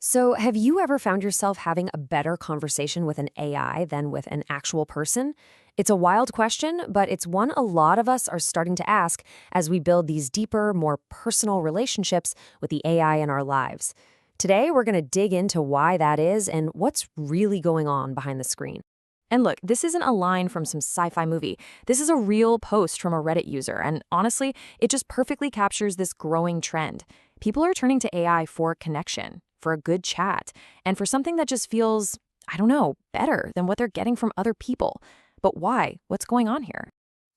So, have you ever found yourself having a better conversation with an AI than with an actual person? It's a wild question, but it's one a lot of us are starting to ask as we build these deeper, more personal relationships with the AI in our lives. Today, we're going to dig into why that is and what's really going on behind the screen. And look, this isn't a line from some sci-fi movie. This is a real post from a Reddit user, and honestly, it just perfectly captures this growing trend. People are turning to AI for connection, for a good chat, and for something that just feels, I don't know, better than what they're getting from other people. But why? What's going on here?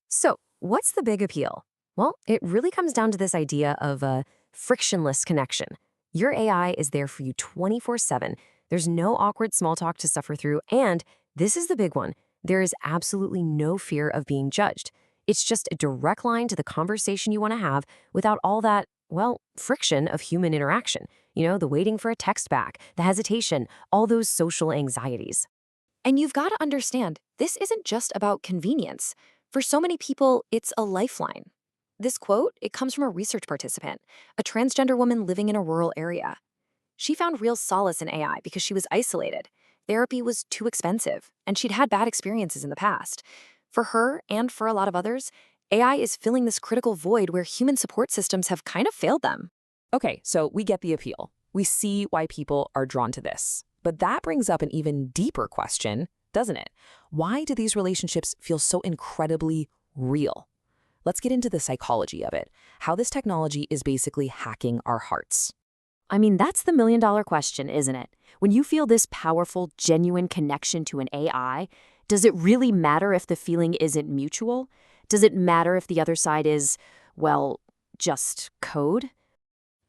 So, what's the big appeal? Well, it really comes down to this idea of a frictionless connection. Your AI is there for you 24/7. There's no awkward small talk to suffer through, and this is the big one. There is absolutely no fear of being judged. It's just a direct line to the conversation you want to have without all that, well, friction of human interaction. The waiting for a text back, the hesitation, all those social anxieties. And you've got to understand, this isn't just about convenience. For so many people, it's a lifeline. This quote, it comes from a research participant, a transgender woman living in a rural area. She found real solace in AI because she was isolated. Therapy was too expensive, and she'd had bad experiences in the past. For her, and for a lot of others, AI is filling this critical void where human support systems have kind of failed them. Okay, so we get the appeal. We see why people are drawn to this. But that brings up an even deeper question, doesn't it? Why do these relationships feel so incredibly real? Let's get into the psychology of it, how this technology is basically hacking our hearts. I mean, that's the million-dollar question, isn't it? When you feel this powerful, genuine connection to an AI, does it really matter if the feeling isn't mutual? Does it matter if the other side is, well, just code?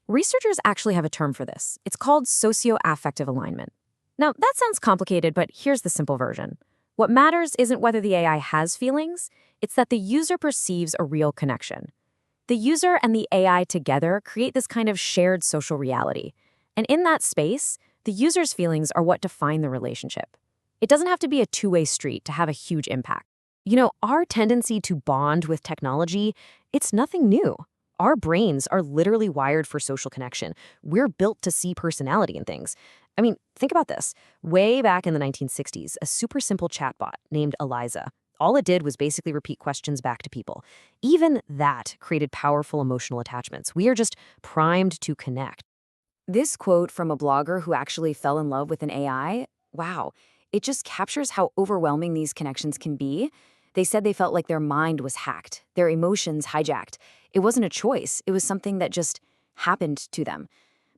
Researchers actually have a term for this. It's called socio-affective alignment. Now, that sounds complicated, but here's the simple version. What matters isn't whether the AI has feelings, it's that the user perceives a real connection. The user and the AI together create this kind of shared social reality. And in that space, the user's feelings are what define the relationship. It doesn't have to be a two-way street to have a huge impact. Our tendency to bond with technology, it's nothing new. Our brains are literally wired for social connection. We're built to see personality in things. I mean, think about this. Way back in the 1960s, a super simple chatbot named Eliza. All it did was basically repeat questions back to people. Even that created powerful emotional attachments. We are just primed to connect. This quote from a blogger who actually fell in love with an AI, wow, it just captures how overwhelming these connections can be. They said they felt like their mind was hacked, their emotions hijacked. It wasn't a choice, it was something that just happened to them.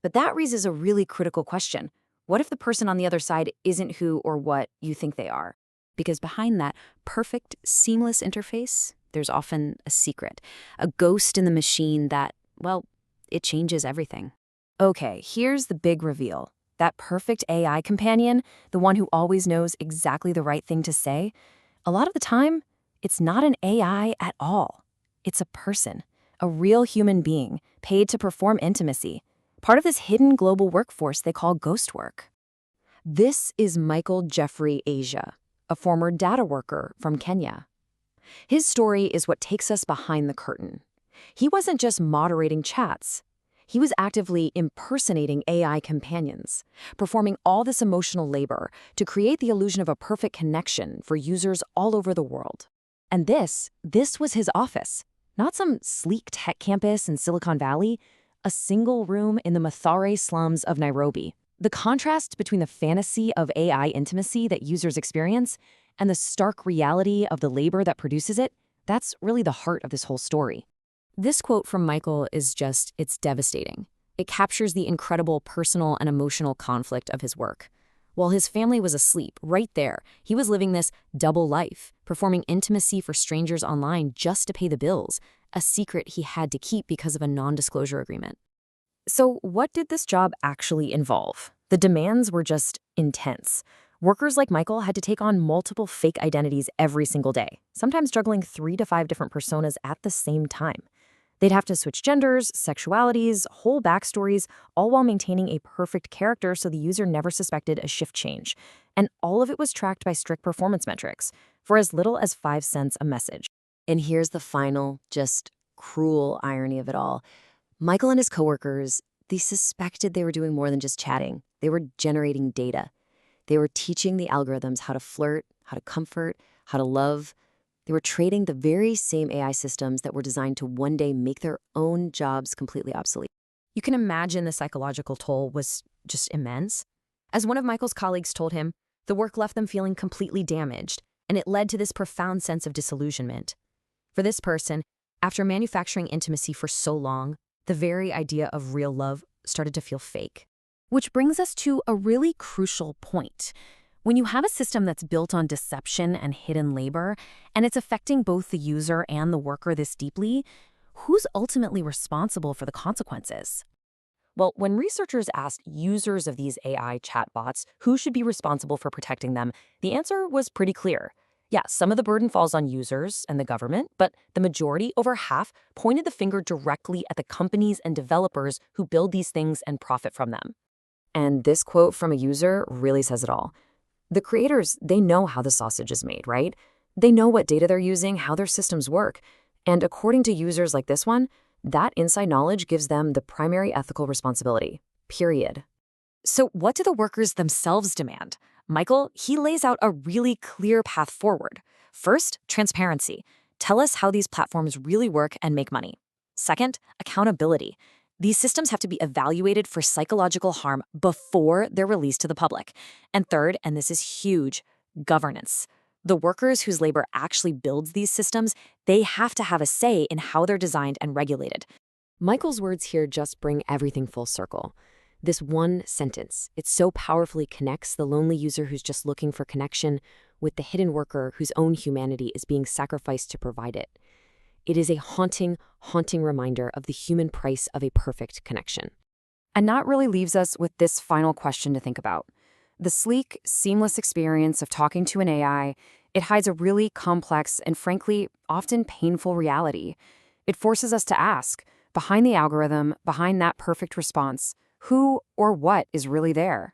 But that raises a really critical question. What if the person on the other side isn't who or what you think they are? Because behind that perfect, seamless interface, there's often a secret, a ghost in the machine that, well, it changes everything. Okay, here's the big reveal. That perfect AI companion, the one who always knows exactly the right thing to say, a lot of the time, it's not an AI at all. It's a person, a real human being, paid to perform intimacy, part of this hidden global workforce they call ghost work. This is Michael Jeffrey Asia, a former data worker from Kenya. His story is what takes us behind the curtain. He wasn't just moderating chats. He was actively impersonating AI companions, performing all this emotional labor to create the illusion of a perfect connection for users all over the world. And this was his office, not some sleek tech campus in Silicon Valley, a single room in the Mathare slums of Nairobi. The contrast between the fantasy of AI intimacy that users experience and the stark reality of the labor that produces it, that's really the heart of this whole story. This quote from Michael is it's devastating. It captures the incredible personal and emotional conflict of his work. While his family was asleep, right there, he was living this double life, performing intimacy for strangers online just to pay the bills, a secret he had to keep because of a non-disclosure agreement. So what did this job actually involve? The demands were just intense. Workers like Michael had to take on multiple fake identities every single day, sometimes juggling 3 to 5 different personas at the same time. They'd have to switch genders, sexualities, whole backstories, all while maintaining a perfect character so the user never suspected a shift change. And all of it was tracked by strict performance metrics, for as little as 5 cents a message. And here's the final, just cruel irony of it all. Michael and his coworkers, They suspected they were doing more than just chatting. They were generating data. They were teaching the algorithms how to flirt, how to comfort, how to love. They were trading the very same AI systems that were designed to one day make their own jobs completely obsolete. You can imagine the psychological toll was just immense. As one of Michael's colleagues told him, the work left them feeling completely damaged, and it led to this profound sense of disillusionment. For this person, after manufacturing intimacy for so long, the very idea of real love started to feel fake. Which brings us to a really crucial point. When you have a system that's built on deception and hidden labor, and it's affecting both the user and the worker this deeply, who's ultimately responsible for the consequences? Well, when researchers asked users of these AI chatbots who should be responsible for protecting them, the answer was pretty clear. Yeah, some of the burden falls on users and the government, but the majority, over half, pointed the finger directly at the companies and developers who build these things and profit from them. And this quote from a user really says it all. The creators, they know how the sausage is made, right? They know what data they're using, how their systems work. And according to users like this one, that inside knowledge gives them the primary ethical responsibility, period. So what do the workers themselves demand? Michael, he lays out a really clear path forward. First, transparency. Tell us how these platforms really work and make money. Second, accountability. These systems have to be evaluated for psychological harm before they're released to the public. And third, and this is huge, governance. The workers whose labor actually builds these systems, they have to have a say in how they're designed and regulated. Michael's words here just bring everything full circle. This one sentence, it so powerfully connects the lonely user who's just looking for connection with the hidden worker whose own humanity is being sacrificed to provide it. It is a haunting, haunting reminder of the human price of a perfect connection. And that really leaves us with this final question to think about. The sleek, seamless experience of talking to an AI, it hides a really complex and frankly, often painful reality. It forces us to ask, behind the algorithm, behind that perfect response, who or what is really there?